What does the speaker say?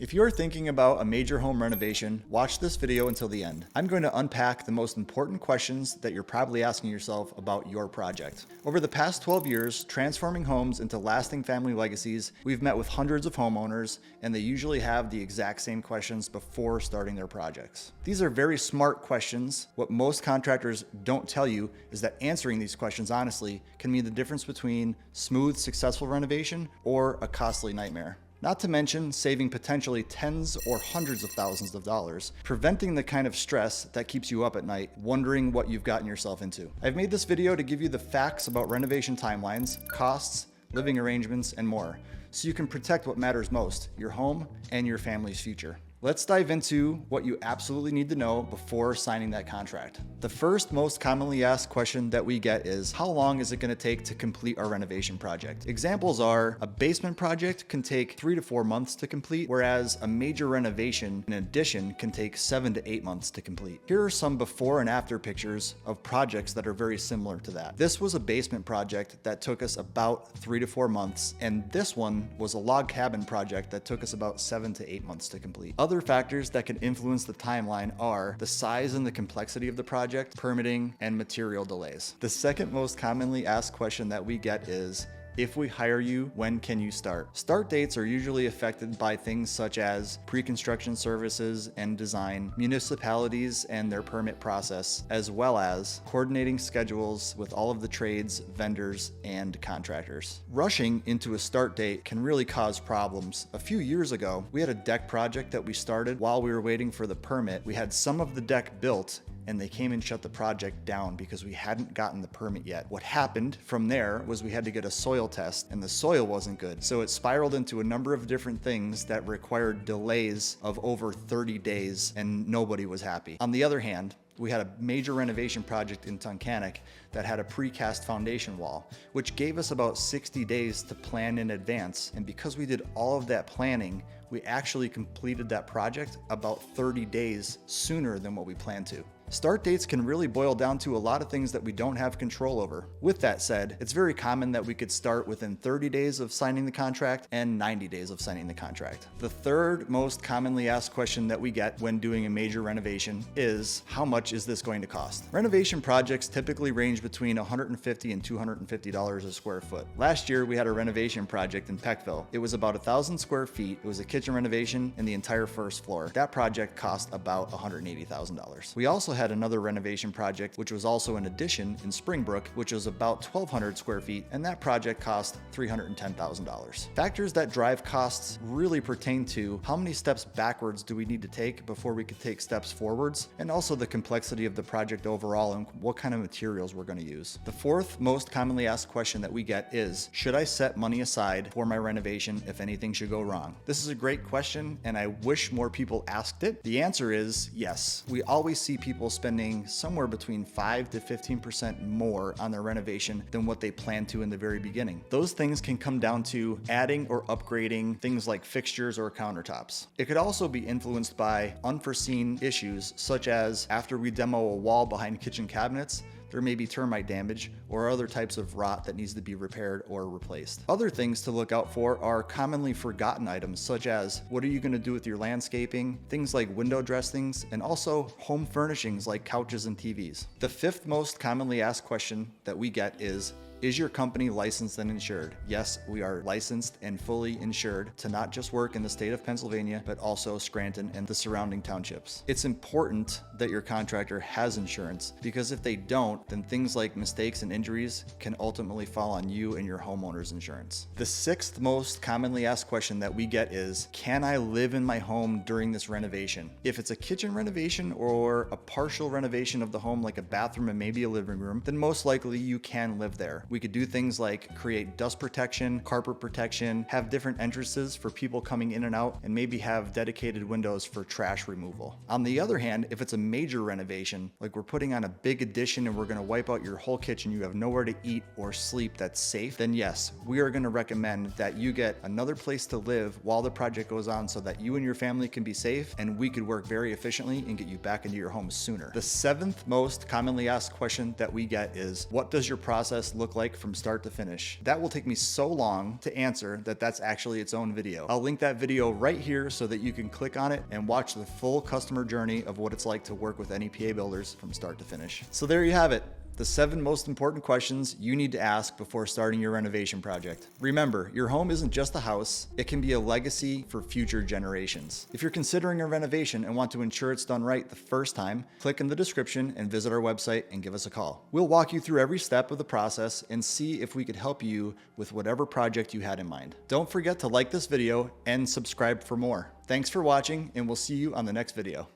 If you're thinking about a major home renovation, watch this video until the end. I'm going to unpack the most important questions that you're probably asking yourself about your project. Over the past 12 years, transforming homes into lasting family legacies, we've met with hundreds of homeowners, and they usually have the exact same questions before starting their projects. These are very smart questions. What most contractors don't tell you is that answering these questions honestly can mean the difference between smooth, successful renovation or a costly nightmare. Not to mention saving potentially tens or hundreds of thousands of dollars, preventing the kind of stress that keeps you up at night, wondering what you've gotten yourself into. I've made this video to give you the facts about renovation timelines, costs, living arrangements, and more, so you can protect what matters most, your home and your family's future. Let's dive into what you absolutely need to know before signing that contract. The first most commonly asked question that we get is, how long is it going to take to complete our renovation project? Examples are, a basement project can take 3 to 4 months to complete, whereas a major renovation, in addition, can take 7 to 8 months to complete. Here are some before and after pictures of projects that are very similar to that. This was a basement project that took us about 3 to 4 months, and this one was a log cabin project that took us about 7 to 8 months to complete. Other factors that can influence the timeline are the size and the complexity of the project, permitting, and material delays. The second most commonly asked question that we get is, if we hire you, when can you start? Start dates are usually affected by things such as pre-construction services and design, municipalities and their permit process, as well as coordinating schedules with all of the trades, vendors, and contractors. Rushing into a start date can really cause problems. A few years ago, we had a deck project that we started while we were waiting for the permit. We had some of the deck built, and they came and shut the project down because we hadn't gotten the permit yet. What happened from there was we had to get a soil test, and the soil wasn't good. So it spiraled into a number of different things that required delays of over 30 days, and nobody was happy. On the other hand, we had a major renovation project in Tunkhannock that had a precast foundation wall, which gave us about 60 days to plan in advance. And because we did all of that planning, we actually completed that project about 30 days sooner than what we planned to. Start dates can really boil down to a lot of things that we don't have control over. With that said, it's very common that we could start within 30 days of signing the contract and 90 days of signing the contract. The third most commonly asked question that we get when doing a major renovation is, how much is this going to cost? Renovation projects typically range between $150 and $250 a square foot. Last year, we had a renovation project in Peckville. It was about 1,000 square feet. It was a kitchen renovation and the entire first floor. That project cost about $180,000. We also had another renovation project, which was also an addition in Springbrook, which was about 1,200 square feet, and that project cost $310,000. Factors that drive costs really pertain to how many steps backwards do we need to take before we could take steps forwards, and also the complexity of the project overall and what kind of materials we're going to use. The fourth most commonly asked question that we get is, should I set money aside for my renovation if anything should go wrong? This is a great question, and I wish more people asked it. The answer is yes. We always see people spending somewhere between 5 to 15% more on their renovation than what they planned to in the very beginning. Those things can come down to adding or upgrading things like fixtures or countertops. It could also be influenced by unforeseen issues, such as after we demo a wall behind kitchen cabinets, there may be termite damage or other types of rot that needs to be repaired or replaced. Other things to look out for are commonly forgotten items, such as what are you going to do with your landscaping, things like window dressings, and also home furnishings like couches and TVs. The fifth most commonly asked question that we get is your company licensed and insured? Yes, we are licensed and fully insured to not just work in the state of Pennsylvania, but also Scranton and the surrounding townships. It's important that your contractor has insurance, because if they don't, then things like mistakes and injuries can ultimately fall on you and your homeowner's insurance. The sixth most commonly asked question that we get is, can I live in my home during this renovation? If it's a kitchen renovation or a partial renovation of the home, like a bathroom and maybe a living room, then most likely you can live there. We could do things like create dust protection, carpet protection, have different entrances for people coming in and out, and maybe have dedicated windows for trash removal. On the other hand, if it's a major renovation, like we're putting on a big addition and we're going to wipe out your whole kitchen, you have nowhere to eat or sleep that's safe, then yes, we are going to recommend that you get another place to live while the project goes on so that you and your family can be safe and we could work very efficiently and get you back into your home sooner. The seventh most commonly asked question that we get is, what does your process look like like from start to finish. That will take me so long to answer that that's actually its own video. I'll link that video right here so that you can click on it and watch the full customer journey of what it's like to work with NEPA builders from start to finish. So there you have it. The 7 most important questions you need to ask before starting your renovation project. Remember, your home isn't just a house, it can be a legacy for future generations. If you're considering a renovation and want to ensure it's done right the first time, click in the description and visit our website and give us a call. We'll walk you through every step of the process and see if we could help you with whatever project you had in mind. Don't forget to like this video and subscribe for more. Thanks for watching, and we'll see you on the next video.